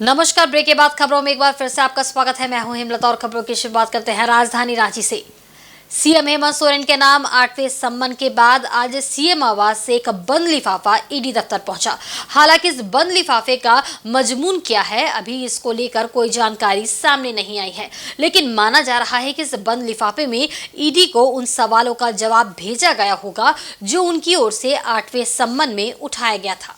नमस्कार। ब्रेक के बाद खबरों में एक बार फिर से आपका स्वागत है। मैं हूं हिमलता और खबरों की शुरुआत करते हैं राजधानी रांची से। सीएम हेमंत सोरेन के नाम 8वें सम्मन के बाद आज सीएम आवास से एक बंद लिफाफा ईडी दफ्तर पहुंचा। हालांकि इस बंद लिफाफे का मजमून क्या है, अभी इसको लेकर कोई जानकारी सामने नहीं आई है, लेकिन माना जा रहा है कि इस बंद लिफाफे में ईडी को उन सवालों का जवाब भेजा गया होगा जो उनकी ओर से 8वें सम्मन में उठाया गया था।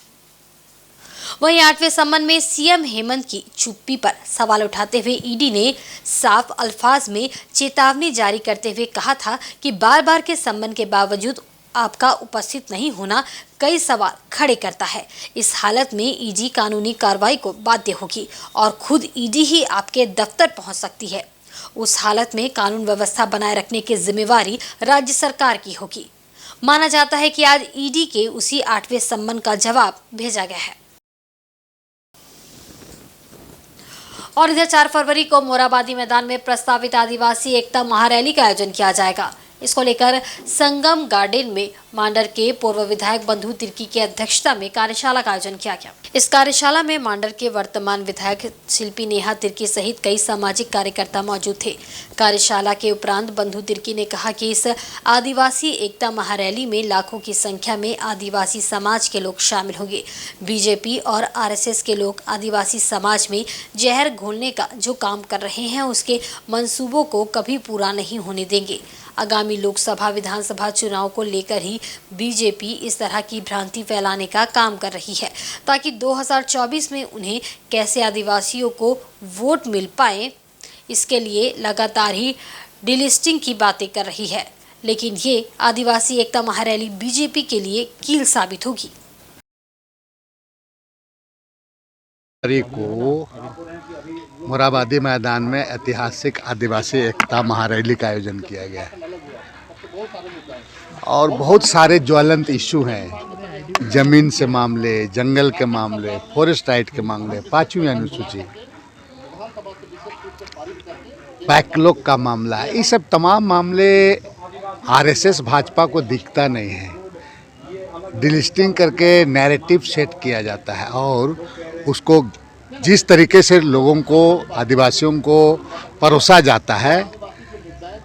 वहीं 8वें सम्मन में सीएम हेमंत की चुप्पी पर सवाल उठाते हुए ईडी ने साफ अल्फाज में चेतावनी जारी करते हुए कहा था कि बार बार के सम्मन के बावजूद आपका उपस्थित नहीं होना कई सवाल खड़े करता है। इस हालत में ईडी कानूनी कार्रवाई को बाध्य होगी और खुद ईडी ही आपके दफ्तर पहुंच सकती है। उस हालत में कानून व्यवस्था बनाए रखने की जिम्मेवारी राज्य सरकार की होगी। माना जाता है कि आज ईडी के उसी 8वें सम्मन का जवाब भेजा गया है। और इधर 4 फरवरी को मोरहाबादी मैदान में प्रस्तावित आदिवासी एकता महारैली का आयोजन किया जाएगा। इसको लेकर संगम गार्डन में मांडर के पूर्व विधायक बंधु तिर्की की अध्यक्षता में कार्यशाला का आयोजन किया गया। इस कार्यशाला में मांडर के वर्तमान विधायक शिल्पी नेहा तिर्की सहित कई सामाजिक कार्यकर्ता मौजूद थे। कार्यशाला के उपरांत बंधु तिर्की ने कहा कि इस आदिवासी एकता महारैली में लाखों की संख्या में आदिवासी समाज के लोग शामिल होंगे। बीजेपी और आरएसएस के लोग आदिवासी समाज में जहर घोलने का जो काम कर रहे हैं, उसके मंसूबों को कभी पूरा नहीं होने देंगे। आगामी लोकसभा विधानसभा चुनाव को लेकर ही बीजेपी इस तरह की भ्रांति फैलाने का काम कर रही है, ताकि 2024 में उन्हें कैसे आदिवासियों को वोट मिल पाए, इसके लिए लगातार ही डिलिस्टिंग की बातें कर रही है। लेकिन ये आदिवासी एकता महारैली बीजेपी के लिए कील साबित होगी। को मोरहाबादी मैदान में ऐतिहासिक आदिवासी एकता महारैली का आयोजन किया गया है और बहुत सारे ज्वलंत इशू हैं। जमीन से मामले, जंगल के मामले, फॉरेस्ट राइट के मामले, 5वीं अनुसूची, बैकलॉग का मामला, ये सब तमाम मामले आरएसएस भाजपा को दिखता नहीं है। डिलिस्टिंग करके नैरेटिव सेट किया जाता है और उसको जिस तरीके से लोगों को, आदिवासियों को परोसा जाता है,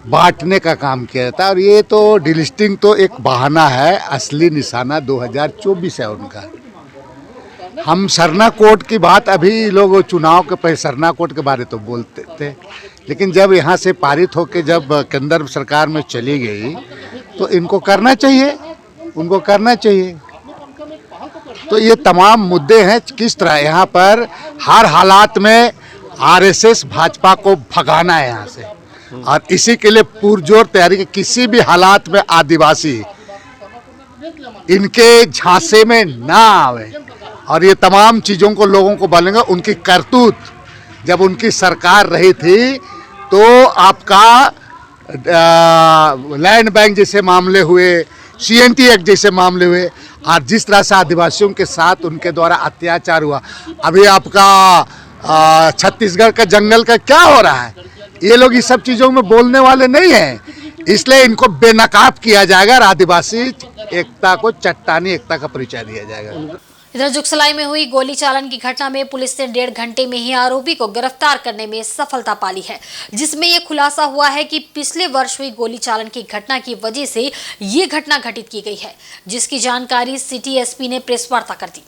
बांटने का काम किया जाता है। और ये तो डिलिस्टिंग तो एक बहाना है, असली निशाना 2024 है उनका। हम सरना कोड की बात, अभी लोग चुनाव के पहले सरना कोड के बारे तो बोलते थे, लेकिन जब यहाँ से पारित होकर जब केंद्र सरकार में चली गई तो इनको करना चाहिए, उनको करना चाहिए। तो ये तमाम मुद्दे हैं, किस तरह यहाँ पर हर हालात में आरएसएस भाजपा को भगाना है यहाँ से, और इसी के लिए पुरजोर तैयारी की किसी भी हालात में आदिवासी इनके झांसे में ना आवे। और ये तमाम चीज़ों को लोगों को बोलेंगे, उनकी करतूत जब उनकी सरकार रही थी तो आपका लैंड बैंक जैसे मामले हुए, सीएनटी एक्ट जैसे मामले हुए, और जिस तरह से आदिवासियों के साथ उनके द्वारा अत्याचार हुआ। अभी आपका छत्तीसगढ़ का जंगल का क्या हो रहा है, ये लोग इस सब चीज़ों में बोलने वाले नहीं हैं, इसलिए इनको बेनकाब किया जाएगा और आदिवासी एकता को, चट्टानी एकता का परिचय दिया जाएगा। इधर जुगसलाई में हुई गोली चालन की घटना में पुलिस ने 1.5 घंटे में ही आरोपी को गिरफ्तार करने में सफलता पाली है, जिसमें यह खुलासा हुआ है कि पिछले वर्ष हुई गोली चालन की घटना की वजह से ये घटना घटित की गई है, जिसकी जानकारी सिटी एसपी ने प्रेस वार्ता कर दी।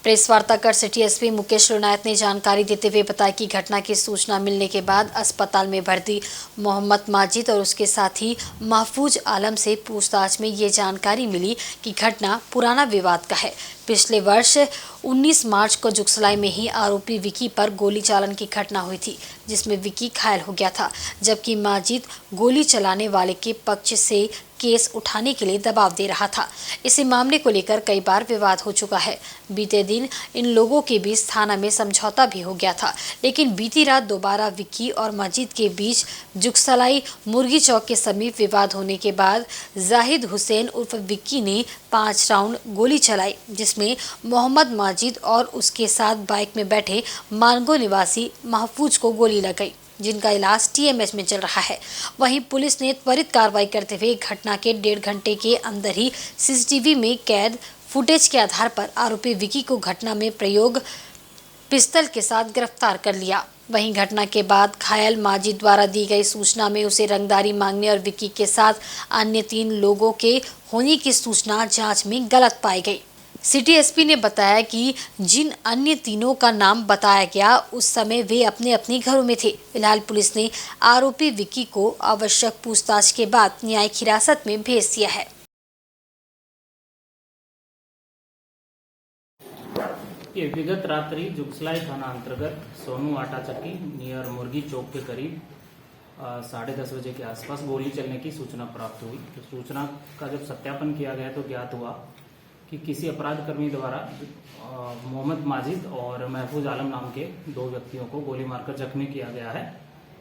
प्रेस वार्ता कर सिटी एसपी मुकेश रुनायत ने जानकारी देते हुए बताया कि घटना की सूचना मिलने के बाद अस्पताल में भर्ती मोहम्मद माजिद और उसके साथी महफूज आलम से पूछताछ में ये जानकारी मिली कि घटना पुराना विवाद का है। पिछले वर्ष 19 मार्च को जुगसलाई में ही आरोपी विकी पर गोली चालन की घटना हुई थी, जिसमें विकी घायल हो गया था, जबकि माजिद गोली चलाने वाले के पक्ष से केस उठाने के लिए दबाव दे रहा था। इसी मामले को लेकर कई बार विवाद हो चुका है। बीते दिन इन लोगों के बीच थाना में समझौता भी हो गया था, लेकिन बीती रात दोबारा विक्की और माजिद के बीच जुगसलाई मुर्गी चौक के समीप विवाद होने के बाद जाहिद हुसैन उर्फ विक्की ने 5 राउंड गोली चलाई, जिसमें मोहम्मद माजिद और उसके साथ बाइक में बैठे मानगो निवासी महफूज को गोली लग गई, जिनका इलाज टीएमएच में चल रहा है। वहीं पुलिस ने त्वरित कार्रवाई करते हुए घटना के 1.5 घंटे के अंदर ही सीसीटीवी में कैद फुटेज के आधार पर आरोपी विकी को घटना में प्रयोग पिस्तल के साथ गिरफ्तार कर लिया। वहीं घटना के बाद घायल माजिद द्वारा दी गई सूचना में उसे रंगदारी मांगने और विक्की के साथ अन्य 3 लोगों के होने की सूचना जांच में गलत पाई गई। सिटी एसपी ने बताया कि जिन अन्य 3 का नाम बताया गया उस समय वे अपने अपने घरों में थे। फिलहाल पुलिस ने आरोपी विक्की को आवश्यक पूछताछ के बाद न्यायिक हिरासत में भेज दिया है। ये विगत रात्रि जुगसलाई थाना अंतर्गत सोनू आटा चक्की नियर मुर्गी चौक के करीब 10:30 बजे के आसपास गोली चलने की सूचना प्राप्त हुई। तो सूचना का जब सत्यापन किया गया तो ज्ञात हुआ कि किसी अपराधकर्मी द्वारा मोहम्मद माजिद और महफूज आलम नाम के 2 व्यक्तियों को गोली मारकर जख्मी किया गया है,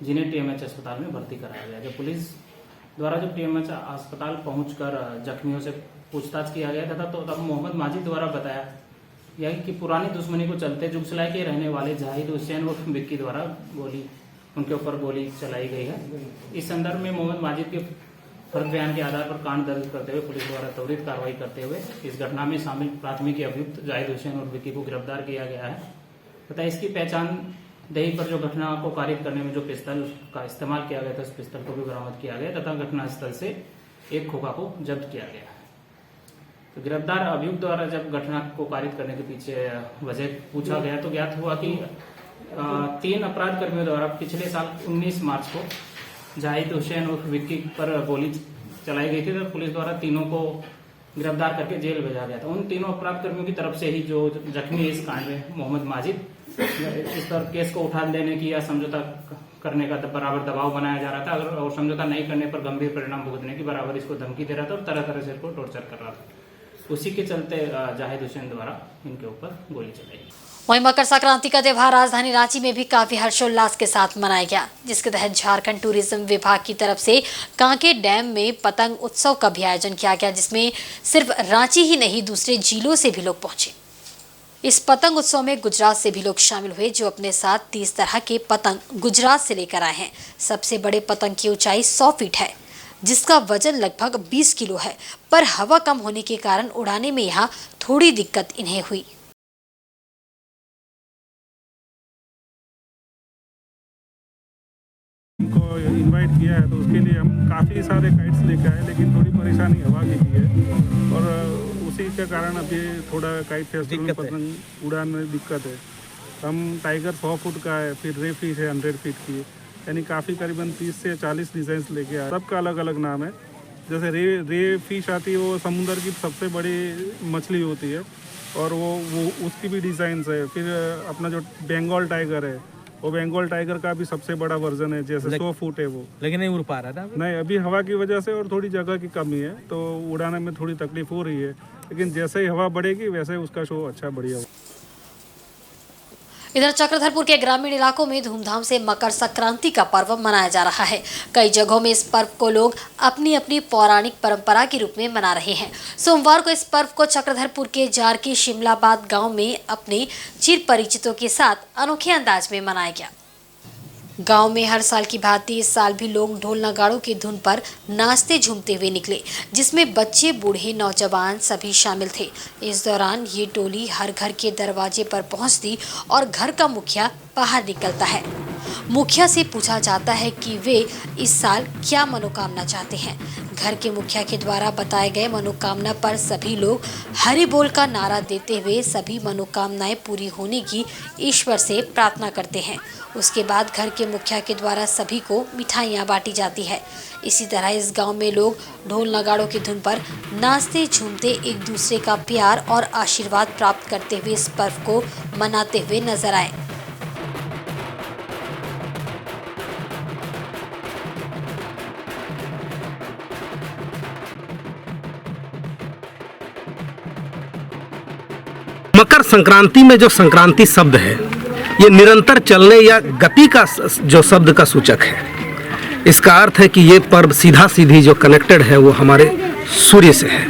जिन्हें टीएमएच अस्पताल में भर्ती कराया गया। जब पुलिस द्वारा जब टीएमएच अस्पताल पहुंचकर जख्मियों से पूछताछ किया गया था तो तब मोहम्मद माजिद द्वारा बताया यही कि पुरानी दुश्मनी को चलते जुगसलाई के रहने वाले जाहिद हुसैन और विक्की द्वारा उनके ऊपर गोली चलाई गई है। इस संदर्भ में मोहम्मद माजिद के फर्द बयान के आधार पर कांड दर्ज करते हुए पुलिस द्वारा त्वरित कार्रवाई करते हुए इस घटना में शामिल प्राथमिक अभियुक्त जाहिद हुसैन और विक्की को गिरफ्तार किया गया है तथा इसकी पहचान दही पर जो घटना को कारित करने में जो पिस्तल का इस्तेमाल किया गया था उस पिस्तल को भी बरामद किया गया तथा घटनास्थल से एक खोखा को जब्त किया गया है। तो गिरफ्तार अभियुक्त द्वारा जब घटना को कारित करने के पीछे वजह पूछा गया तो ज्ञात हुआ कि 3 अपराध कर्मियों द्वारा पिछले साल 19 मार्च को जाहिद हुसैन और विक्की पर गोली चलाई गई थी। तो पुलिस द्वारा तीनों को गिरफ्तार करके जेल भेजा गया था। उन तीनों अपराध कर्मियों की तरफ से ही जो जख्मी इस कांड में मोहम्मद माजिद इस पर केस को उठा लेने की या समझौता करने का बराबर दबाव बनाया जा रहा था और समझौता नहीं करने पर गंभीर परिणाम भुगतने की बराबर इसको धमकी दे रहा था और तरह तरह से इसको टॉर्चर कर रहा था। उसी के चलते जाहिद हुसैन द्वारा इनके ऊपर गोली चलाई। वहीं मकर संक्रांति का त्यौहार राजधानी रांची में भी काफी हर्षोल्लास के साथ मनाया गया, जिसके तहत झारखंड टूरिज्म विभाग की तरफ से कांके डैम में पतंग उत्सव का भी आयोजन किया गया, जिसमें सिर्फ रांची ही नहीं दूसरे जिलों से भी लोग पहुंचे। इस पतंग उत्सव में गुजरात से भी लोग शामिल हुए, जो अपने साथ 30 तरह के पतंग गुजरात से लेकर आए हैं। सबसे बड़े पतंग की ऊंचाई 100 फीट है, जिसका वजन लगभग 20 किलो है, पर हवा कम होने के कारण उड़ाने में यहाँ थोड़ी दिक्कत इन्हें हुई। को इनवाइट किया है तो उसके लिए हम काफ़ी सारे काइट्स लेके आए, लेकिन थोड़ी परेशानी हवा की भी है और उसी के कारण अभी थोड़ा काइट फेस्टिवल में पतंग उड़ान में दिक्कत है। हम टाइगर 100 फुट का है, फिर रे फिश है 100 फीट की, यानी काफ़ी करीबन 30 से 40 डिज़ाइन लेके आए। सबका अलग अलग नाम है। जैसे रे फिश आती है, वो समुद्र की सबसे बड़ी मछली होती है और वो उसकी भी डिज़ाइंस है। फिर अपना जो बंगाल टाइगर है, वो बंगाल टाइगर का भी सबसे बड़ा वर्जन है, जैसे 100 फुट है वो, लेकिन नहीं उड़ पा रहा था। नहीं, अभी हवा की वजह से और थोड़ी जगह की कमी है तो उड़ाने में थोड़ी तकलीफ हो रही है, लेकिन जैसे ही हवा बढ़ेगी वैसे उसका शो अच्छा बढ़िया हो। इधर चक्रधरपुर के ग्रामीण इलाकों में धूमधाम से मकर संक्रांति का पर्व मनाया जा रहा है। कई जगहों में इस पर्व को लोग अपनी अपनी पौराणिक परंपरा के रूप में मना रहे हैं। सोमवार को इस पर्व को चक्रधरपुर के जारकी शिमलाबाद गांव में अपने चिर परिचितों के साथ अनोखे अंदाज में मनाया गया। गांव में हर साल की भांति इस साल भी लोग ढोल नगाड़ों की धुन पर नाचते झूमते हुए निकले, जिसमें बच्चे बूढ़े नौजवान सभी शामिल थे। इस दौरान ये टोली हर घर के दरवाजे पर पहुंचती और घर का मुखिया बाहर निकलता है। मुखिया से पूछा जाता है कि वे इस साल क्या मनोकामना चाहते हैं। घर के मुखिया के द्वारा बताए गए मनोकामना पर सभी लोग हरि बोल का नारा देते हुए सभी मनोकामनाएं पूरी होने की ईश्वर से प्रार्थना करते हैं। उसके बाद घर के मुखिया के द्वारा सभी को मिठाइयाँ बांटी जाती है। इसी तरह इस गांव में लोग ढोल नगाड़ों की धुन पर नाचते झूमते एक दूसरे का प्यार और आशीर्वाद प्राप्त करते हुए इस पर्व को मनाते हुए नजर आए। मकर संक्रांति में जो संक्रांति शब्द है, ये निरंतर चलने या गति का जो शब्द का सूचक है। इसका अर्थ है कि ये पर्व सीधा सीधी जो कनेक्टेड है वो हमारे सूर्य से है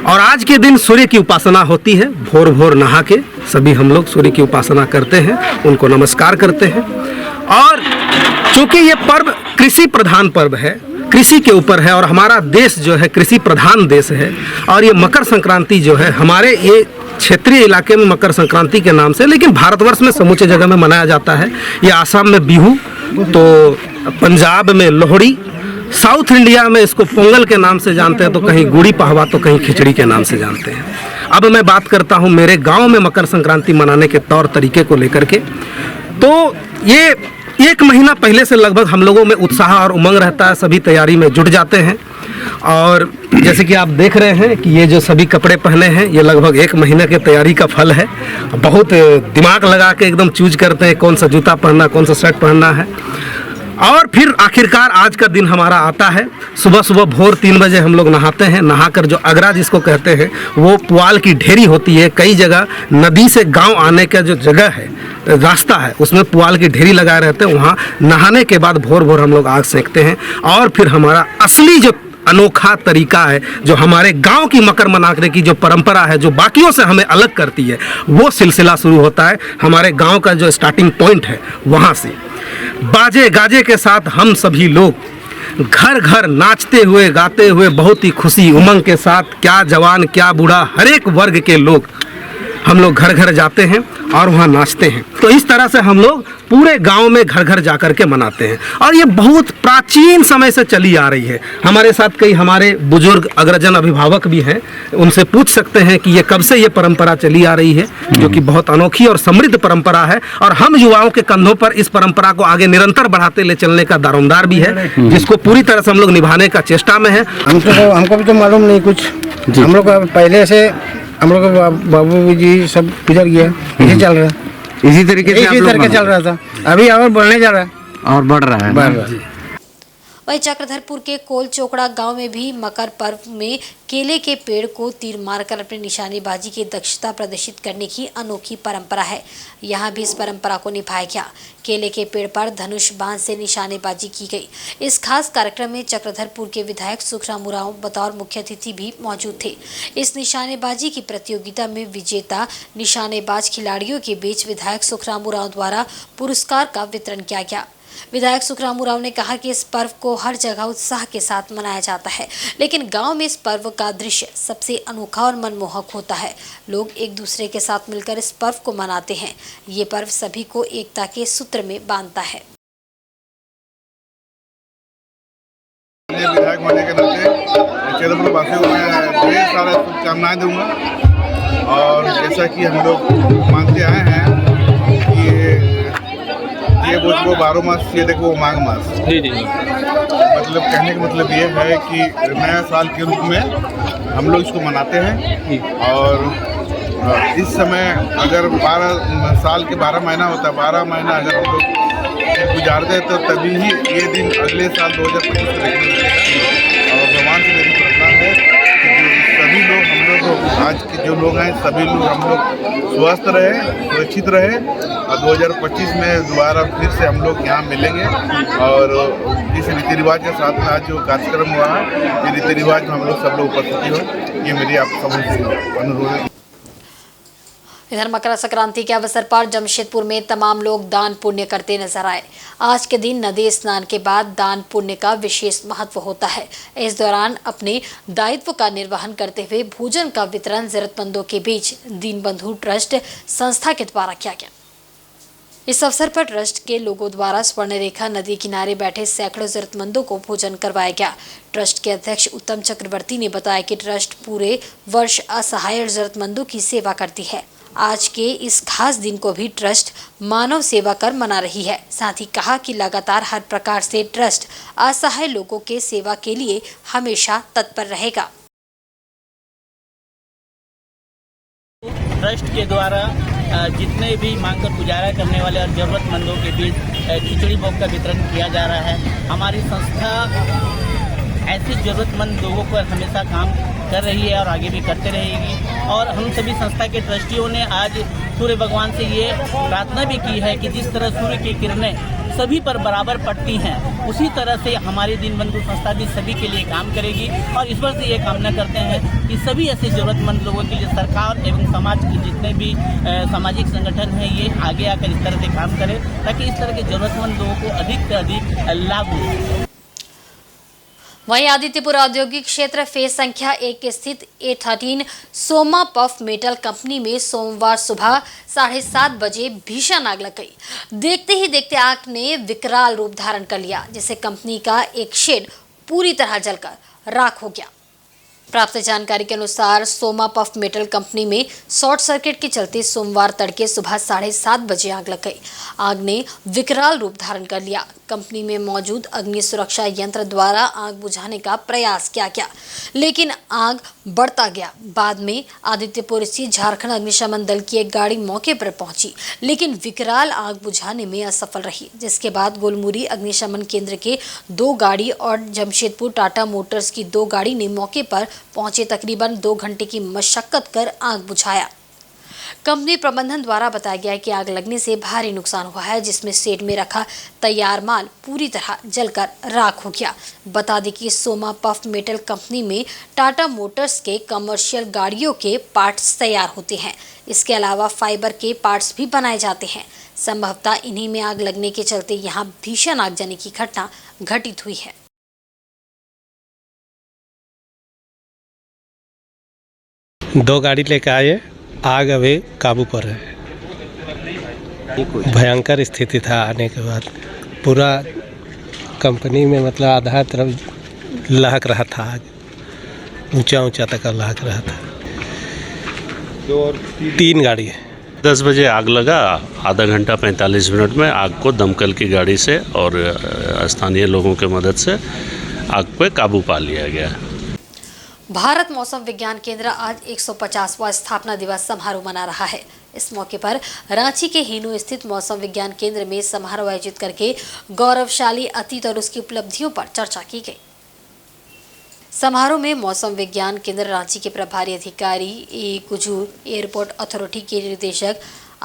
और आज के दिन सूर्य की उपासना होती है। भोर भोर नहा के सभी हम लोग सूर्य की उपासना करते हैं, उनको नमस्कार करते हैं। और चूँकि ये पर्व कृषि प्रधान पर्व है, कृषि के ऊपर है और हमारा देश जो है कृषि प्रधान देश है और ये मकर संक्रांति जो है हमारे ये क्षेत्रीय इलाके में मकर संक्रांति के नाम से, लेकिन भारतवर्ष में समूचे जगह में मनाया जाता है। ये आसाम में बिहू, तो पंजाब में लोहड़ी, साउथ इंडिया में इसको पोंगल के नाम से जानते हैं, तो कहीं गुड़ी पड़वा तो कहीं खिचड़ी के नाम से जानते हैं। अब मैं बात करता हूँ मेरे गांव में मकर संक्रांति मनाने के तौर तरीके को लेकर के। तो ये 1 महीना पहले से लगभग हम लोगों में उत्साह और उमंग रहता है, सभी तैयारी में जुट जाते हैं। और जैसे कि आप देख रहे हैं कि ये जो सभी कपड़े पहने हैं, ये लगभग 1 महीने के तैयारी का फल है। बहुत दिमाग लगा के एकदम चूज करते हैं कौन सा जूता पहनना, कौन सा शर्ट पहनना है। और फिर आखिरकार आज का दिन हमारा आता है। सुबह सुबह भोर 3 बजे हम लोग नहाते हैं। नहाकर जो अगरा जिसको कहते हैं, वो पुआल की ढेरी होती है। कई जगह नदी से गांव आने का जो जगह है, रास्ता है, उसमें पुआल की ढेरी लगाए रहते हैं। वहाँ नहाने के बाद भोर भोर हम लोग आग सेंकते हैं। और फिर हमारा असली जो अनोखा तरीका है, जो हमारे गांव की मकर मनाने की जो परंपरा है, जो बाकियों से हमें अलग करती है, वो सिलसिला शुरू होता है। हमारे गांव का जो स्टार्टिंग पॉइंट है, वहाँ से बाजे गाजे के साथ हम सभी लोग घर घर नाचते हुए गाते हुए बहुत ही खुशी उमंग के साथ, क्या जवान क्या बूढ़ा, हर एक वर्ग के लोग हम लोग घर घर जाते हैं और वहाँ नाचते हैं। तो इस तरह से हम लोग पूरे गांव में घर घर जा कर के मनाते हैं। और ये बहुत प्राचीन समय से चली आ रही है। हमारे साथ कई हमारे बुजुर्ग अग्रजन अभिभावक भी हैं, उनसे पूछ सकते हैं कि ये कब से ये परंपरा चली आ रही है, जो कि बहुत अनोखी और समृद्ध परंपरा है। और हम युवाओं के कंधों पर इस परंपरा को आगे निरंतर बढ़ाते ले चलने का दारोमदार भी है, जिसको पूरी तरह से हम लोग निभाने का चेष्टा में है। हमको भी तो मालूम नहीं कुछ। हम लोग पहले से हम लोग बाबू जी सब गुजर गया, इसी चल रहा है, इसी तरीके से चल रहा था। अभी और बढ़ने जा रहा है और बढ़ रहा है। वहीं चक्रधरपुर के कोल चोकड़ा गांव में भी मकर पर्व में केले के पेड़ को तीर मारकर अपनी निशानेबाजी की दक्षता प्रदर्शित करने की अनोखी परंपरा है। यहां भी इस परंपरा को निभाया गया। केले के पेड़ पर धनुष बाण से निशानेबाजी की गई। इस खास कार्यक्रम में चक्रधरपुर के विधायक सुखराम उरांव बतौर मुख्य अतिथि भी मौजूद थे। इस निशानेबाजी की प्रतियोगिता में विजेता निशानेबाज खिलाड़ियों के बीच विधायक सुखराम उरांव द्वारा पुरस्कार का वितरण किया गया। विधायक सुखराम उरांव ने कहा कि इस पर्व को हर जगह उत्साह के साथ मनाया जाता है, लेकिन गांव में इस पर्व का दृश्य सबसे अनोखा और मनमोहक होता है। लोग एक दूसरे के साथ मिलकर इस पर्व को मनाते हैं। ये पर्व सभी को एकता के सूत्र में बांधता है। विधायक होने के नाते चक्रधरपुर वासियों को मैं ढेर सारा शुभकामनाएं दूंगा। और जैसा कि हम लोग मानते आए हैं कि ये वो 12 मास, ये देखो वो माघ मास। मतलब कहने का मतलब ये है कि नया साल के रूप में हम लोग इसको मनाते हैं। और इस समय अगर 12 साल के 12 महीना होता है, 12 महीना अगर हम लोग गुजारते हैं तो तभी ही ये दिन अगले साल 2025 में देखने मिलेगा। और भगवान से मेरी प्रार्थना है कि सभी लोग, हम लोग आज के जो लोग हैं, सभी लोग हम लोग स्वस्थ रहे, सुरक्षित रहे। और 2025 में दोबारा फिर से हम लोग यहाँ मिलेंगे। और जिस रीति रिवाज के साथ में आज जो कार्यक्रम हुआ है, ये रीति रिवाज में हम लोग सब लोग उपस्थिति हो, ये मेरी आप सबसे अनुरोध है। इधर मकर संक्रांति के अवसर पर जमशेदपुर में तमाम लोग दान पुण्य करते नजर आए। आज के दिन नदी स्नान के बाद दान पुण्य का विशेष महत्व होता है। इस दौरान अपने दायित्व का निर्वहन करते हुए भोजन का वितरण जरूरतमंदों के बीच दीनबंधु ट्रस्ट संस्था के द्वारा किया गया। इस अवसर पर ट्रस्ट के लोगों द्वारा स्वर्णरेखा नदी किनारे बैठे सैकड़ों जरूरतमंदों को भोजन करवाया गया। ट्रस्ट के अध्यक्ष उत्तम चक्रवर्ती ने बताया कि ट्रस्ट पूरे वर्ष असहाय और जरूरतमंदों की सेवा करती है। आज के इस खास दिन को भी ट्रस्ट मानव सेवा कर मना रही है। साथ ही कहा कि लगातार हर प्रकार से ट्रस्ट असहाय लोगों के सेवा के लिए हमेशा तत्पर रहेगा। ट्रस्ट के द्वारा जितने भी मांगकर गुजारा करने वाले और जरूरतमंदों के बीच खिचड़ी भोग का वितरण किया जा रहा है। हमारी संस्था ऐसे जरूरतमंद लोगों पर हमेशा काम कर रही है और आगे भी करते रहेगी। और हम सभी संस्था के ट्रस्टियों ने आज सूर्य भगवान से ये प्रार्थना भी की है कि जिस तरह सूर्य की किरणें सभी पर बराबर पड़ती हैं, उसी तरह से हमारी दीनबंधु संस्था भी सभी के लिए काम करेगी। और ईश्वर से ये कामना करते हैं कि सभी ऐसे जरूरतमंद लोगों के लिए सरकार एवं समाज के जितने भी सामाजिक संगठन हैं, ये आगे आकर इस तरह से काम करें ताकि इस तरह के जरूरतमंद लोगों को अधिक से अधिक लाभ मिले। वहीं आदित्यपुर औद्योगिक क्षेत्र फेज संख्या 1 स्थित A13 Soma puff metal company में सोमवार सुबह 7:30 बजे भीषण आग लग गई। देखते ही देखते आग ने विकराल रूप धारण कर लिया, जिससे कंपनी का एक शेड पूरी तरह जलकर राख हो गया। प्राप्त जानकारी के अनुसार सोमा पफ मेटल कंपनी में शॉर्ट सर्किट के चलते सोमवार तड़के सुबह 7:30 बजे आग लग गई। आग ने विकराल रूप धारण कर लिया। कंपनी में मौजूद अग्नि सुरक्षा यंत्र द्वारा आग बुझाने का प्रयास किया गया, लेकिन आग बढ़ता गया। बाद में आदित्यपुर स्थित झारखंड अग्निशमन दल की एक गाड़ी मौके पर पहुंची, लेकिन विकराल आग बुझाने में असफल रही, जिसके बाद गोलमुरी अग्निशमन केंद्र के 2 गाड़ी और जमशेदपुर टाटा मोटर्स की 2 गाड़ी ने मौके पर पहुंचे तकरीबन 2 घंटे की मशक्कत कर आग बुझाया। कंपनी प्रबंधन द्वारा बताया गया कि आग लगने से भारी नुकसान हुआ है, जिसमें शेड में रखा तैयार माल पूरी तरह जलकर राख हो गया। बता दें कि सोमा पफ मेटल कंपनी में टाटा मोटर्स के कमर्शियल गाड़ियों के पार्ट्स तैयार होते हैं। इसके अलावा फाइबर के पार्ट्स भी बनाए जाते हैं। संभवतः इन्हीं में आग लगने के चलते यहाँ भीषण आगजनी की घटना घटित हुई है। दो गाड़ी लेकर आए, आग अभी काबू पर है। भयंकर स्थिति था। आने के बाद पूरा कंपनी में मतलब आधा तरफ लहक रहा था आग, ऊंचा ऊंचा तक लहक रहा था। 3 गाड़ी है। 10 बजे आग लगा, आधा घंटा 45 मिनट में आग को दमकल की गाड़ी से और स्थानीय लोगों के मदद से आग पे काबू पा लिया गया। भारत मौसम विज्ञान केंद्र आज 150वां स्थापना दिवस समारोह मना रहा है। इस मौके पर रांची के हिनू स्थित मौसम विज्ञान केंद्र में समारोह आयोजित करके गौरवशाली अतीत और उसकी उपलब्धियों पर चर्चा की गई। समारोह में मौसम विज्ञान केंद्र रांची के प्रभारी अधिकारी ए कुजूर, एयरपोर्ट अथॉरिटी के निदेशक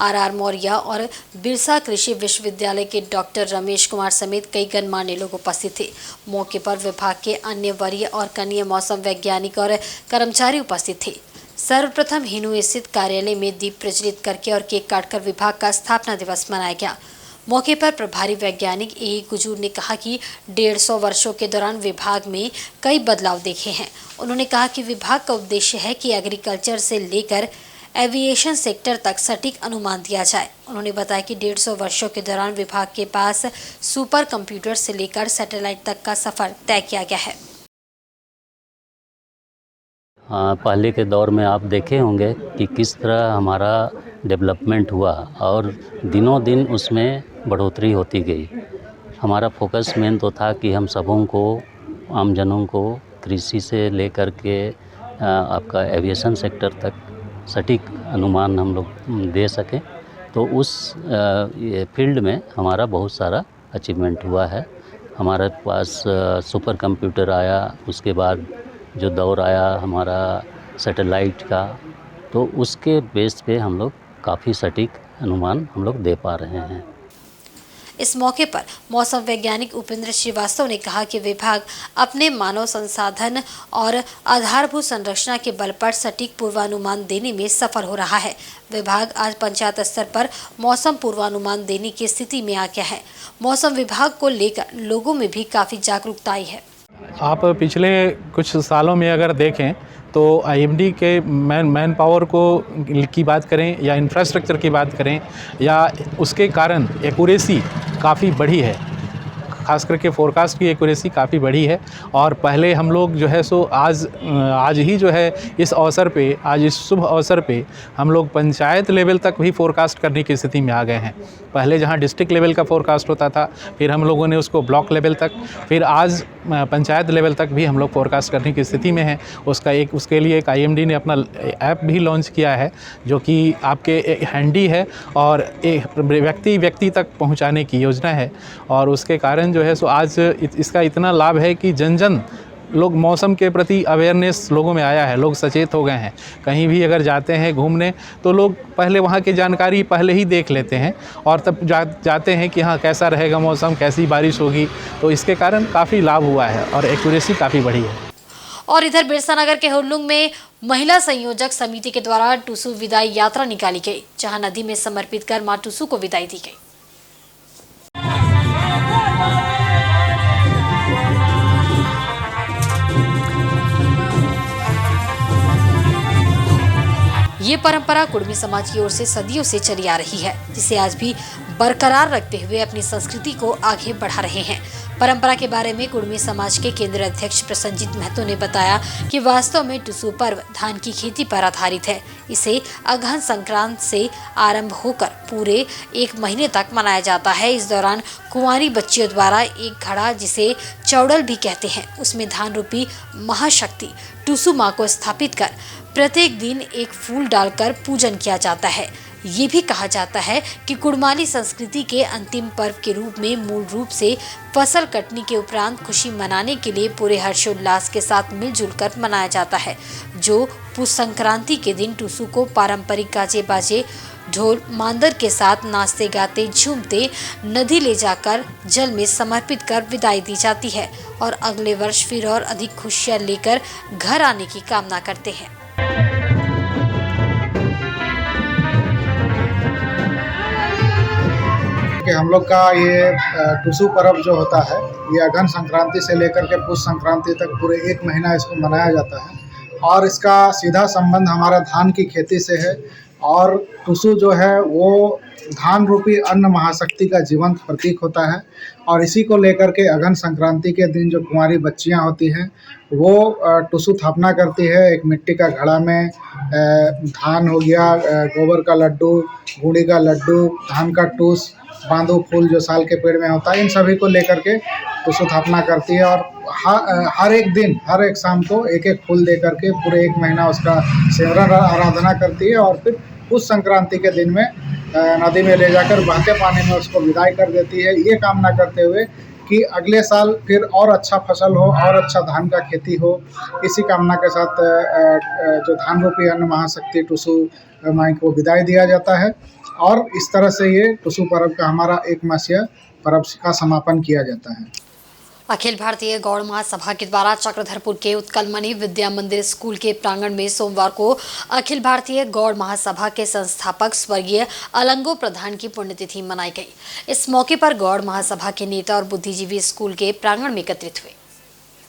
RR मौर्य और बिरसा कृषि विश्वविद्यालय के डॉक्टर रमेश कुमार समेत कई गणमान्य लोग उपस्थित थे। मौके पर विभाग के अन्य वरीय और कनीय मौसम वैज्ञानिक और कर्मचारी उपस्थित थे। सर्वप्रथम हिनू स्थित कार्यालय में दीप प्रज्वलित करके और केक काटकर विभाग का स्थापना दिवस मनाया गया। मौके पर प्रभारी वैज्ञानिक ए कुजूर ने कहा कि 150 वर्षों के दौरान विभाग में कई बदलाव देखे हैं। उन्होंने कहा कि विभाग का उद्देश्य है कि एग्रीकल्चर से लेकर एविएशन सेक्टर तक सटीक अनुमान दिया जाए। उन्होंने बताया कि 150 वर्षों के दौरान विभाग के पास सुपर कंप्यूटर से लेकर सैटेलाइट तक का सफर तय किया गया है। पहले के दौर में आप देखे होंगे कि किस तरह हमारा डेवलपमेंट हुआ और दिनों दिन उसमें बढ़ोतरी होती गई। हमारा फोकस मेन तो था कि हम सबों को, आमजनों को कृषि से लेकर के आपका एविएशन सेक्टर तक सटीक अनुमान हम लोग दे सकें। तो उस फील्ड में हमारा बहुत सारा अचीवमेंट हुआ है। हमारे पास सुपर कंप्यूटर आया, उसके बाद जो दौर आया हमारा सैटेलाइट का, तो उसके बेस पे हम लोग काफ़ी सटीक अनुमान हम लोग दे पा रहे हैं। इस मौके पर मौसम वैज्ञानिक उपेंद्र श्रीवास्तव ने कहा कि विभाग अपने मानव संसाधन और आधारभूत संरचना के बल पर सटीक पूर्वानुमान देने में सफल हो रहा है। विभाग आज पंचायत स्तर पर मौसम पूर्वानुमान देने की स्थिति में आ गया है। मौसम विभाग को लेकर लोगों में भी काफ़ी जागरूकता आई है। आप पिछले कुछ सालों में अगर देखें तो IMD के मैन पावर को की बात करें या इंफ्रास्ट्रक्चर की बात करें, या उसके कारण एक्यूरेसी काफ़ी बढ़ी है। खास करके फोरकास्ट की एक्यूरेसी काफ़ी बढ़ी है। और पहले हम लोग जो है सो आज ही जो है इस अवसर पे, आज इस शुभ अवसर पे हम लोग पंचायत लेवल तक भी फोरकास्ट करने की स्थिति में आ गए हैं। पहले जहां डिस्ट्रिक्ट लेवल का फोरकास्ट होता था, फिर हम लोगों ने उसको ब्लॉक लेवल तक, फिर आज पंचायत लेवल तक भी हम लोग फोरकास्ट करने की स्थिति में हैं। उसके लिए एक IMD ने अपना ऐप भी लॉन्च किया है, जो कि आपके हैंडी है और व्यक्ति तक पहुंचाने की योजना है। और उसके कारण जो है सो आज इसका इतना लाभ है कि जन लोग मौसम के प्रति अवेयरनेस लोगों में आया है। लोग सचेत हो गए हैं। कहीं भी अगर जाते हैं घूमने तो लोग पहले वहाँ की जानकारी पहले ही देख लेते हैं और तब जाते हैं कि हाँ कैसा रहेगा मौसम, कैसी बारिश होगी। तो इसके कारण काफ़ी लाभ हुआ है और एक्यूरेसी काफ़ी बढ़ी है। और इधर बिरसा नगर के हुरलुंग में महिला संयोजक समिति के द्वारा टुसु विदाई यात्रा निकाली गई, जहां नदी में समर्पित कर मां टुसु को विदाई दी गई। ये परंपरा कुड़मी समाज की ओर से सदियों से चली आ रही है, जिसे आज भी बरकरार रखते हुए अपनी संस्कृति को आगे बढ़ा रहे हैं। परंपरा के बारे में कुड़मी समाज के केंद्रीय अध्यक्ष प्रसन्नजीत महतो ने बताया कि वास्तव में टुसु पर्व धान की खेती पर आधारित है। इसे अगहन संक्रांत से आरंभ होकर पूरे 1 महीने तक मनाया जाता है। इस दौरान कुंवारी बच्चियों द्वारा एक घड़ा, जिसे चौड़ल भी कहते हैं, उसमें धान रूपी महाशक्ति टुसु माँ को स्थापित कर प्रत्येक दिन एक फूल डालकर पूजन किया जाता है। ये भी कहा जाता है कि कुड़माली संस्कृति के अंतिम पर्व के रूप में मूल रूप से फसल कटने के उपरांत खुशी मनाने के लिए पूरे हर्षोल्लास के साथ मिलजुल कर मनाया जाता है, जो पुष संक्रांति के दिन टुसु को पारंपरिक गाजे बाजे ढोल मांदर के साथ नाचते गाते झूमते नदी ले जाकर जल में समर्पित कर विदाई दी जाती है और अगले वर्ष फिर और अधिक खुशियां लेकर घर आने की कामना करते हैं। कि हम लोग का ये टुसु पर्व जो होता है, ये अगहन संक्रांति से लेकर के पुष संक्रांति तक पूरे 1 महीना इसको मनाया जाता है और इसका सीधा संबंध हमारा धान की खेती से है। और टुसु जो है वो धान रूपी अन्न महाशक्ति का जीवंत प्रतीक होता है और इसी को लेकर के अगहन संक्रांति के दिन जो कुंवारी बच्चियां होती हैं वो टुसु स्थापना करती है। एक मिट्टी का घड़ा में धान हो गया, गोबर का लड्डू, गुड़ी का लड्डू, धान का टूस, बांधो फूल जो साल के पेड़ में होता है, इन सभी को लेकर के टुसु स्थापना करती है और हर एक दिन, हर एक शाम को एक एक फूल दे करके पूरे 1 महीना उसका सिमरन आराधना करती है और फिर उस संक्रांति के दिन में नदी में ले जाकर बहते पानी में उसको विदाई कर देती है, ये कामना करते हुए कि अगले साल फिर और अच्छा फसल हो और अच्छा धान का खेती हो। इसी कामना के साथ जो धान रूपी अन्न महाशक्ति टुसु माई को विदाई दिया जाता है और इस तरह से ये टुसु पर्व का हमारा 1 मासीय पर्व का समापन किया जाता है। अखिल भारतीय गौड़ महासभा के द्वारा चक्रधरपुर के उत्कलमणि विद्या मंदिर स्कूल के प्रांगण में सोमवार को अखिल भारतीय गौड़ महासभा के संस्थापक स्वर्गीय अलंगो प्रधान की पुण्यतिथि मनाई गई। इस मौके पर गौड़ महासभा के नेता और बुद्धिजीवी स्कूल के प्रांगण में एकत्रित हुए।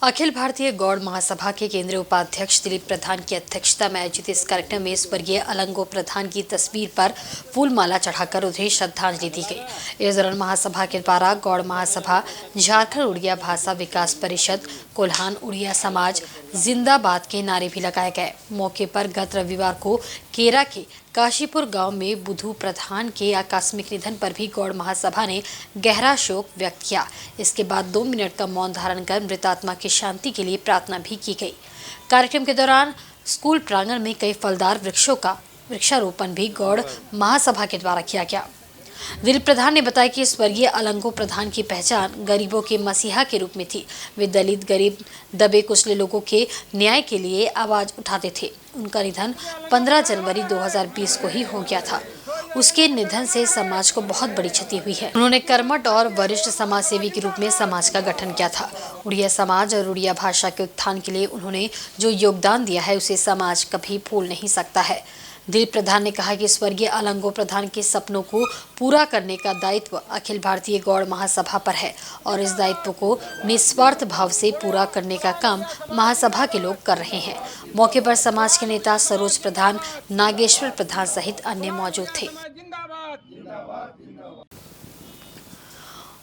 अखिल भारतीय गौड़ महासभा के केंद्रीय उपाध्यक्ष दिलीप प्रधान की अध्यक्षता में आयोजित इस कार्यक्रम में स्वर्गीय अलंगो प्रधान की तस्वीर पर फूलमाला चढ़ाकर उन्हें श्रद्धांजलि दी गई। इस दौरान महासभा के द्वारा गौड़ महासभा, झारखंड उड़िया भाषा विकास परिषद, कोल्हान उड़िया समाज जिंदाबाद के नारे भी लगाए गए। मौके पर गत रविवार को केरा के काशीपुर गांव में बुधू प्रधान के आकस्मिक निधन पर भी गौड़ महासभा ने गहरा शोक व्यक्त किया। इसके बाद 2 मिनट का मौन धारण कर मृतात्मा की शांति के लिए प्रार्थना भी की गई। कार्यक्रम के दौरान स्कूल प्रांगण में कई फलदार वृक्षों का वृक्षारोपण भी गौड़ महासभा के द्वारा किया गया। दिलीप प्रधान ने बताया कि स्वर्गीय अलंगो प्रधान की पहचान गरीबों के मसीहा के रूप में थी। वे दलित, गरीब, दबे कुचले लोगों के न्याय के लिए आवाज उठाते थे। उनका निधन 15 जनवरी 2020 को ही हो गया था। उसके निधन से समाज को बहुत बड़ी क्षति हुई है। उन्होंने कर्मठ और वरिष्ठ समाज सेवी के रूप में समाज का गठन किया था। उड़िया समाज और उड़िया भाषा के उत्थान के लिए उन्होंने जो योगदान दिया है उसे समाज कभी भूल नहीं सकता है। दिलीप प्रधान ने कहा कि स्वर्गीय अलंगो प्रधान के सपनों को पूरा करने का दायित्व अखिल भारतीय गौड़ महासभा पर है और इस दायित्व को निस्वार्थ भाव से पूरा करने का काम महासभा के लोग कर रहे हैं। मौके पर समाज के नेता सरोज प्रधान, नागेश्वर प्रधान सहित अन्य मौजूद थे।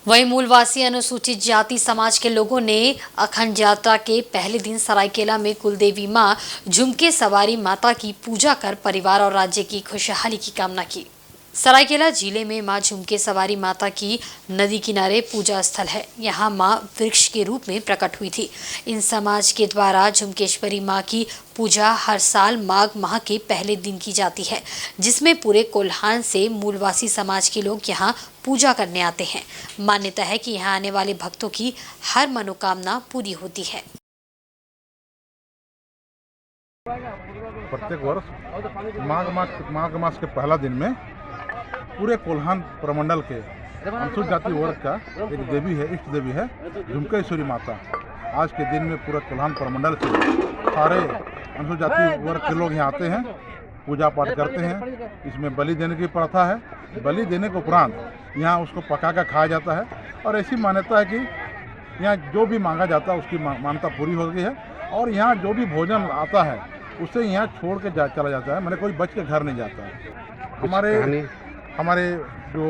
वहीं मूलवासी अनुसूचित जाति समाज के लोगों ने अखंड यात्रा के पहले दिन सरायकेला में कुलदेवी मां झुमके सवारी माता की पूजा कर परिवार और राज्य की खुशहाली की कामना की। सरायकेला जिले में मां झुमके सवारी माता की नदी किनारे पूजा स्थल है। यहां मां वृक्ष के रूप में प्रकट हुई थी। इन समाज के द्वारा झुमकेश्वरी मां की पूजा हर साल माघ माह के पहले दिन की जाती है, जिसमें पूरे कोल्हान से मूलवासी समाज के लोग यहां पूजा करने आते हैं। मान्यता है कि यहां आने वाले भक्तों की हर मनोकामना पूरी होती है। प्रत्येक वर्ष माघ मास के पहला दिन में पूरे कोल्हान प्रमंडल के अनुसूचित जाति वर्ग का एक देवी है, इष्ट देवी है झुमकेश्वरी माता। आज के दिन में पूरे कोल्हान प्रमंडल से सारे अनुसूचित जाति वर्ग के लोग यहाँ आते हैं, पूजा पाठ करते हैं। इसमें बलि देने की प्रथा है। बलि देने के उपरांत यहाँ उसको पका कर खाया जाता है और ऐसी मान्यता है कि यहाँ जो भी मांगा जाता है उसकी मान्यता पूरी हो गई है। और यहाँ जो भी भोजन आता है उसे यहाँ छोड़ के चला जाता है, मैंने कोई बच के घर नहीं जाता। हमारे जो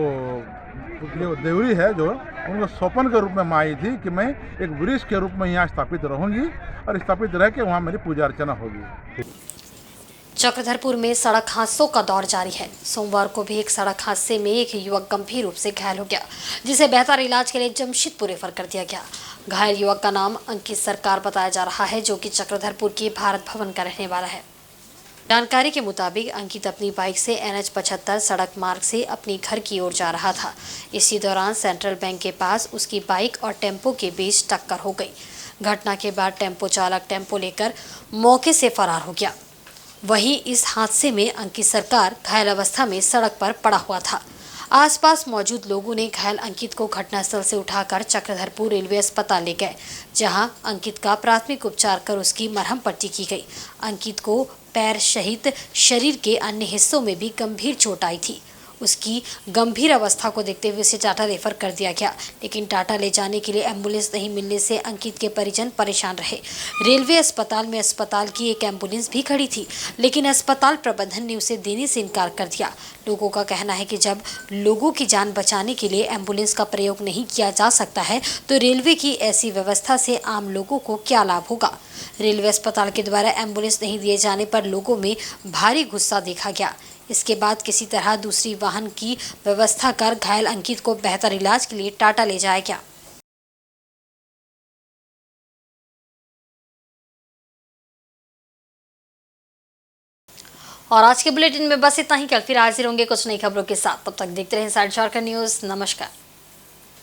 देवरी है जो उनको स्वप्न के रूप में माँ आई थी कि मैं एक वृक्ष के रूप में यहाँ स्थापित रहूँगी और स्थापित रह के वहाँ मेरी पूजा अर्चना होगी। चक्रधरपुर में सड़क हादसों का दौर जारी है। सोमवार को भी एक सड़क हादसे में एक युवक गंभीर रूप से घायल हो गया, जिसे बेहतर इलाज के लिए जमशेदपुर रेफर कर दिया गया। घायल युवक का नाम अंकित सरकार बताया जा रहा है, जो कि चक्रधरपुर के भारत भवन का रहने वाला है। जानकारी के मुताबिक अंकित अपनी बाइक से NH 75 सड़क मार्ग से अपने घर की ओर जा रहा था। इसी दौरान सेंट्रल बैंक के पास उसकी बाइक और टेम्पो के बीच टक्कर हो गई। घटना के बाद टेम्पो चालक टेम्पो लेकर मौके से फरार हो गया। वहीं इस हादसे में अंकित सरकार घायल अवस्था में सड़क पर पड़ा हुआ था। आसपास मौजूद लोगों ने घायल अंकित को घटनास्थल से उठाकर चक्रधरपुर रेलवे अस्पताल ले गए, जहां अंकित का प्राथमिक उपचार कर उसकी मरहम पट्टी की गई। अंकित को पैर सहित शरीर के अन्य हिस्सों में भी गंभीर चोट आई थी। उसकी गंभीर अवस्था को देखते हुए उसे टाटा रेफर कर दिया गया, लेकिन टाटा ले जाने के लिए एम्बुलेंस नहीं मिलने से अंकित के परिजन परेशान रहे। रेलवे अस्पताल में अस्पताल की एक एम्बुलेंस भी खड़ी थी, लेकिन अस्पताल प्रबंधन ने उसे देने से इनकार कर दिया। लोगों का कहना है कि जब लोगों की जान बचाने के लिए एम्बुलेंस का प्रयोग नहीं किया जा सकता है, तो रेलवे की ऐसी व्यवस्था से आम लोगों को क्या लाभ होगा। रेलवे अस्पताल के द्वारा एम्बुलेंस नहीं दिए जाने पर लोगों में भारी गुस्सा देखा गया। इसके बाद किसी तरह दूसरी वाहन की व्यवस्था कर घायल अंकित को बेहतर इलाज के लिए टाटा ले जाया गया। और आज के बुलेटिन में बस इतना ही। कल फिर हाजिर होंगे कुछ नई खबरों के साथ। तब तक देखते रहें साइड झारखंड न्यूज़। नमस्कार।